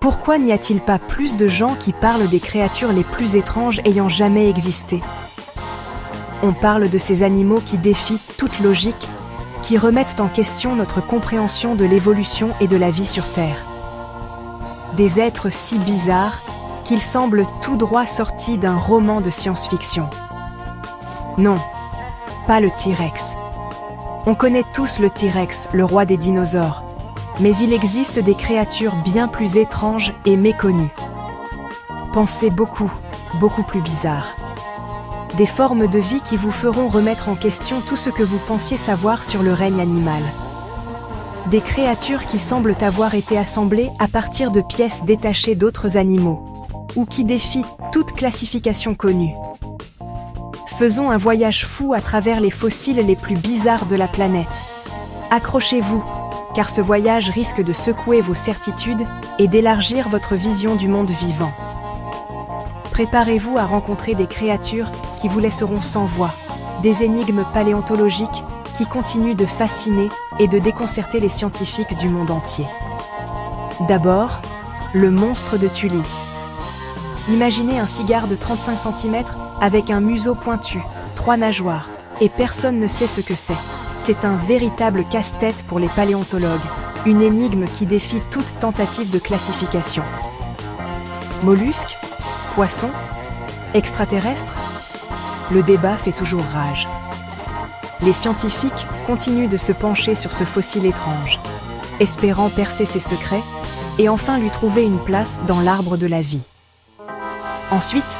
Pourquoi n'y a-t-il pas plus de gens qui parlent des créatures les plus étranges ayant jamais existé? On parle de ces animaux qui défient toute logique, qui remettent en question notre compréhension de l'évolution et de la vie sur Terre. Des êtres si bizarres qu'ils semblent tout droit sortis d'un roman de science-fiction. Non, pas le T-Rex. On connaît tous le T-Rex, le roi des dinosaures, mais il existe des créatures bien plus étranges et méconnues. Pensez beaucoup, beaucoup plus bizarres. Des formes de vie qui vous feront remettre en question tout ce que vous pensiez savoir sur le règne animal. Des créatures qui semblent avoir été assemblées à partir de pièces détachées d'autres animaux, ou qui défient toute classification connue. Faisons un voyage fou à travers les fossiles les plus bizarres de la planète. Accrochez-vous, car ce voyage risque de secouer vos certitudes et d'élargir votre vision du monde vivant. Préparez-vous à rencontrer des créatures qui vous laisseront sans voix, des énigmes paléontologiques qui continuent de fasciner et de déconcerter les scientifiques du monde entier. D'abord, le monstre de Tully. Imaginez un cigare de 35 cm avec un museau pointu, 3 nageoires, et personne ne sait ce que c'est. C'est un véritable casse-tête pour les paléontologues, une énigme qui défie toute tentative de classification. Mollusque? Poisson? Extraterrestre? Le débat fait toujours rage. Les scientifiques continuent de se pencher sur ce fossile étrange, espérant percer ses secrets et enfin lui trouver une place dans l'arbre de la vie. Ensuite,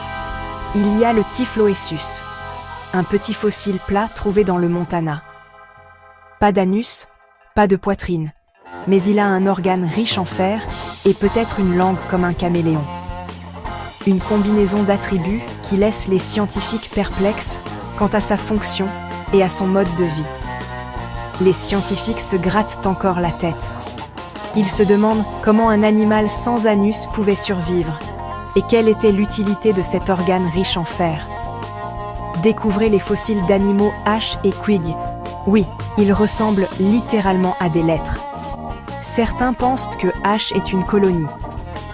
il y a le Typhloesus, un petit fossile plat trouvé dans le Montana. Pas d'anus, pas de poitrine, mais il a un organe riche en fer et peut-être une langue comme un caméléon. Une combinaison d'attributs qui laisse les scientifiques perplexes quant à sa fonction et à son mode de vie. Les scientifiques se grattent encore la tête. Ils se demandent comment un animal sans anus pouvait survivre et quelle était l'utilité de cet organe riche en fer. Découvrez les fossiles d'animaux H et Quig. Oui, ils ressemblent littéralement à des lettres. Certains pensent que H est une colonie.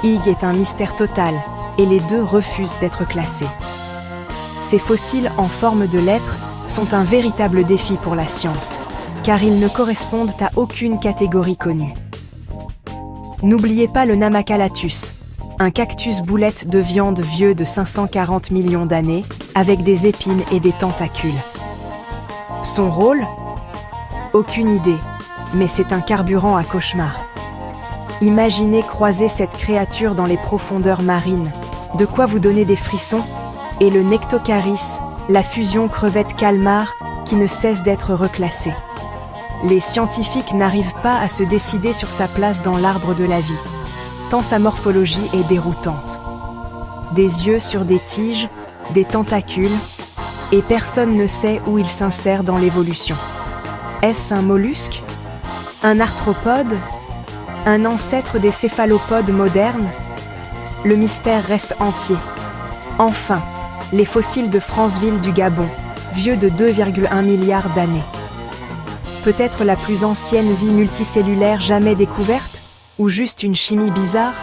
Ig est un mystère total et les deux refusent d'être classés. Ces fossiles en forme de lettres sont un véritable défi pour la science, car ils ne correspondent à aucune catégorie connue. N'oubliez pas le Namacalathus, un cactus boulette de viande vieux de 540 millions d'années, avec des épines et des tentacules. Son rôle? Aucune idée, mais c'est un carburant à cauchemar. Imaginez croiser cette créature dans les profondeurs marines, de quoi vous donner des frissons, et le Nectocaris, la fusion crevette-calmar qui ne cesse d'être reclassée. Les scientifiques n'arrivent pas à se décider sur sa place dans l'arbre de la vie, tant sa morphologie est déroutante. Des yeux sur des tiges, des tentacules, et personne ne sait où il s'insère dans l'évolution. Est-ce un mollusque? Un arthropode? Un ancêtre des céphalopodes modernes? Le mystère reste entier. Enfin, les fossiles de Franceville du Gabon, vieux de 2,1 milliards d'années. Peut-être la plus ancienne vie multicellulaire jamais découverte? Ou juste une chimie bizarre?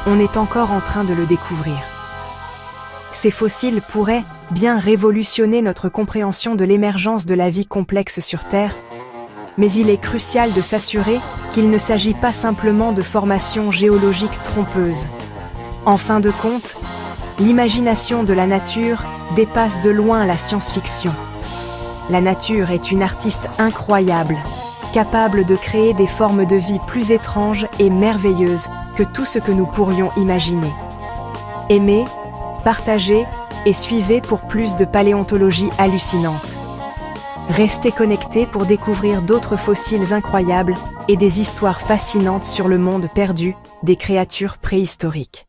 On est encore en train de le découvrir. Ces fossiles pourraient bien révolutionner notre compréhension de l'émergence de la vie complexe sur Terre, mais il est crucial de s'assurer qu'il ne s'agit pas simplement de formations géologiques trompeuses. En fin de compte, l'imagination de la nature dépasse de loin la science-fiction. La nature est une artiste incroyable, capable de créer des formes de vie plus étranges et merveilleuses que tout ce que nous pourrions imaginer. Aimez, partagez et suivez pour plus de paléontologie hallucinante. Restez connectés pour découvrir d'autres fossiles incroyables et des histoires fascinantes sur le monde perdu des créatures préhistoriques.